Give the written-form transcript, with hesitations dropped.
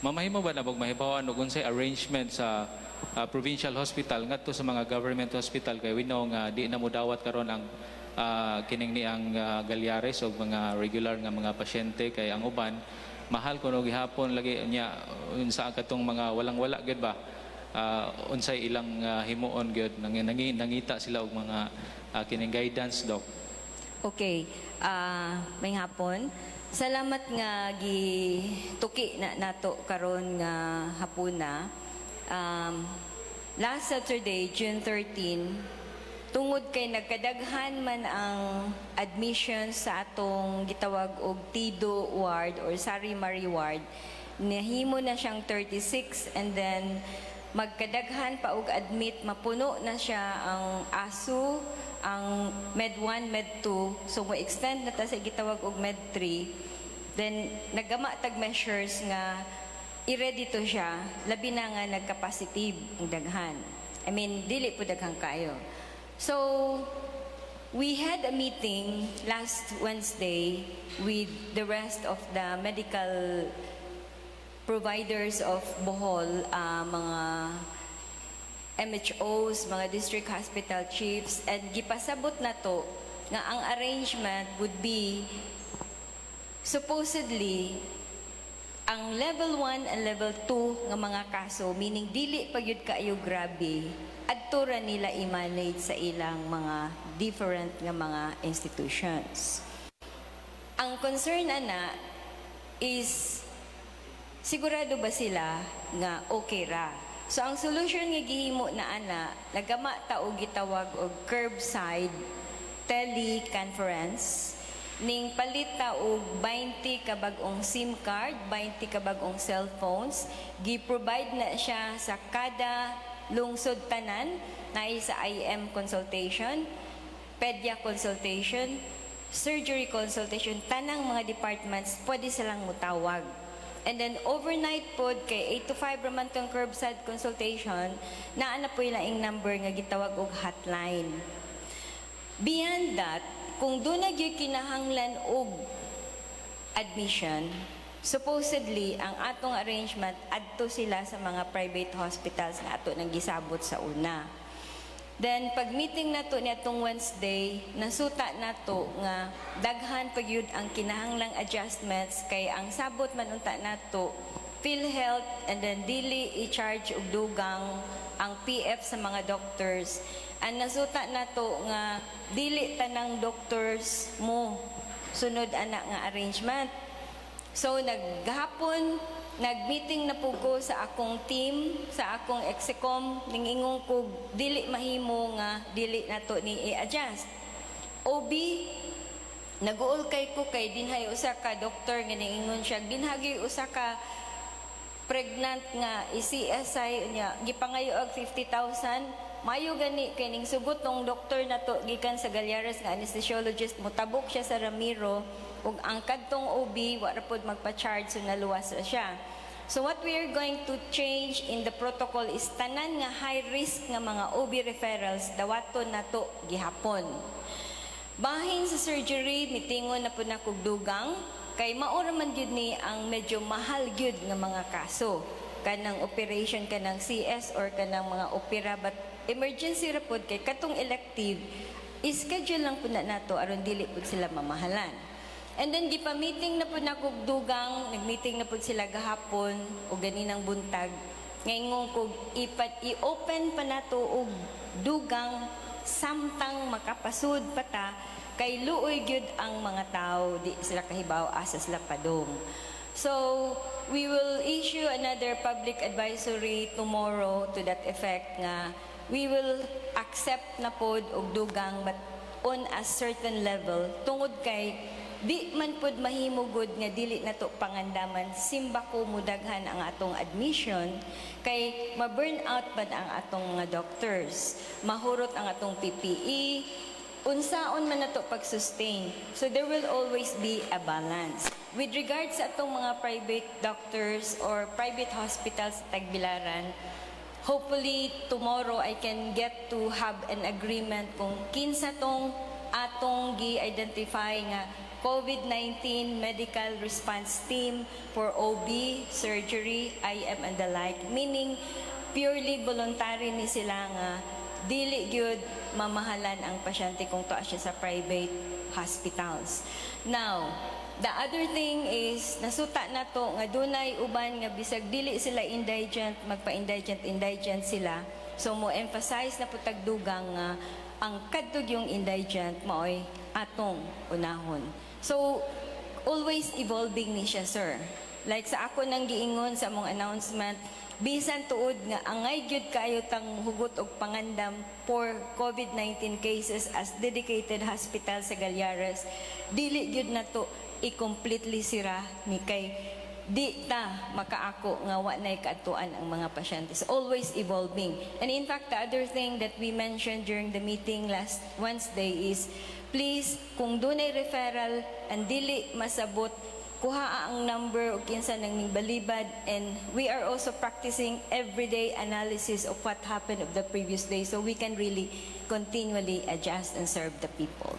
mamahimo ba na mahibawan og unsay arrangement sa provincial hospital ngadto sa mga government hospital kay we know nga di na mo dawat karon ang kining ni ang Galyares o mga regular nga mga pasyente kay ang uban mahal kuno gihapon lagi niya unsa katong mga walang-wala gid ba unsay ilang himuon gyud nangita sila og mga kining guidance doc. Okay, may hapon. Salamat nga gituki na nato karon nga hapuna. Last Saturday, June 13, tungod kay nagkadaghan man ang admission sa atong gitawag og Tido Ward or Sari-Mari Ward, nahimo na siyang 36 and then magkadaghan pa og admit, mapuno na siya ang ASU, ang Med 1, Med 2, so mo-extend na ta sa gitawag og Med 3, then nagama tag measures nga i-ready to siya, labi na nga nagka-positive ang daghan. I mean, dili po daghang kayo. So, we had a meeting last Wednesday with the rest of the medical providers of Bohol, mga MHOs, mga district hospital chiefs, and gipasabot na to nga ang arrangement would be supposedly ang level 1 and level 2 nga mga kaso, meaning dili pa gyud kaayo grabe, adto ra nila i-manage sa ilang mga different nga mga institutions. Ang concern ana is sigurado ba sila nga okay ra? So ang solution nga gihimo na ana, nagama ta og gitawag og curbside teleconference ning palita og 20 ka bag-ong SIM card, 20 ka bag-ong cellphones, gi-provide na siya sa kada lungsod tanan, na sa IM consultation, pedia consultation, surgery consultation, tanang mga departments pwede silang mutawag. And then overnight pod kay 8 to 5 raman tong curbside consultation, naa na po yung number nga gitawag og hotline. Beyond that, kung doon na gyud kinahanglan og admission, supposedly ang atong arrangement adto sila sa mga private hospitals na ato nang gisabot sa una. Then pag meeting nato niadtong Wednesday, nasuta nato nga daghan pa gyud ang kinahanglang adjustments kay ang sabot man unta nato PhilHealth and then dili i-charge og dugang ang PF sa mga doctors. Ang nasuta nato nga dili tanang doctors mo sunod ana nga arrangement. So naghapon nag-meeting na po ko sa akong team, sa akong execom, ningingong ko dili mahimo nga dili nato ni i-adjust. OB, nag-uol kay ko kay dinhay usa ka doktor nga ningingon siya, dinhagi usa ka pregnant nga i-CSI niya, gipangayo og 50,000, mayo gani kay ning sugot tong doktor nato gikan sa Galyares nga anesthesiologist, mutabok siya sa Ramiro, ug ang kadtong OB wa ra pod magpa-charge so naluwas ra siya. So what we are going to change in the protocol is tanan nga high risk nga mga OB referrals dawaton nato gihapon. Bahin sa surgery mitingon na pud nako dugang kay mao ra man gyud ni ang medyo mahal gyud nga mga kaso. Kanang operation kanang CS or kanang mga opera but emergency ra pod kay katong elective schedule lang pud na nato aron dili pud sila mamahalan. And then gipa-meeting na po na kog dugang, nag-meeting na po sila gahapon o ganinang buntag. Ngayong kog i-open pa na to og dugang samtang makapasud pa ta kay luoy gyud ang mga tao di sila kahibaw asa sila padong. So we will issue another public advisory tomorrow to that effect nga we will accept na pod og dugang but on a certain level tungod kay di man pod mahimugod nga dili nato pangandaman simba ko mudaghan ang atong admission kay ma-burn out bad ang atong mga doctors, mahurot ang atong PPE, unsaon man nato pag-sustain. So there will always be a balance. With regards sa atong mga private doctors or private hospitals sa Tagbilaran, hopefully tomorrow I can get to have an agreement kung kinsa tong atong gi-identify nga COVID-19 medical response team for OB, surgery, IM and the like, meaning purely voluntary ni sila nga dili gyud mamahalan ang pasyente kung tuwa siya sa private hospitals. Now, the other thing is nasuta na to nga dunay uban nga bisag dili sila indigent, magpa-indigent sila. So mo emphasize na putag dugang nga ang kadtog yung indigent maoy atong unahon. So always evolving ni siya, sir. Like sa ako nang giingon sa mong announcement, bisan tuod nga angay gyud kayo tang hugot og pangandam for COVID-19 cases as dedicated hospital sa Galyares, dili gyud na to i-completely sira ni kay di ta makaako nga wa nay kaatuan ang mga pasyente. It's always evolving. And in fact, the other thing that we mentioned during the meeting last Wednesday is please kung dunay referral and dili masabot, kuha ang number o kinsa nang balibad, and we are also practicing everyday analysis of what happened of the previous day so we can really continually adjust and serve the people.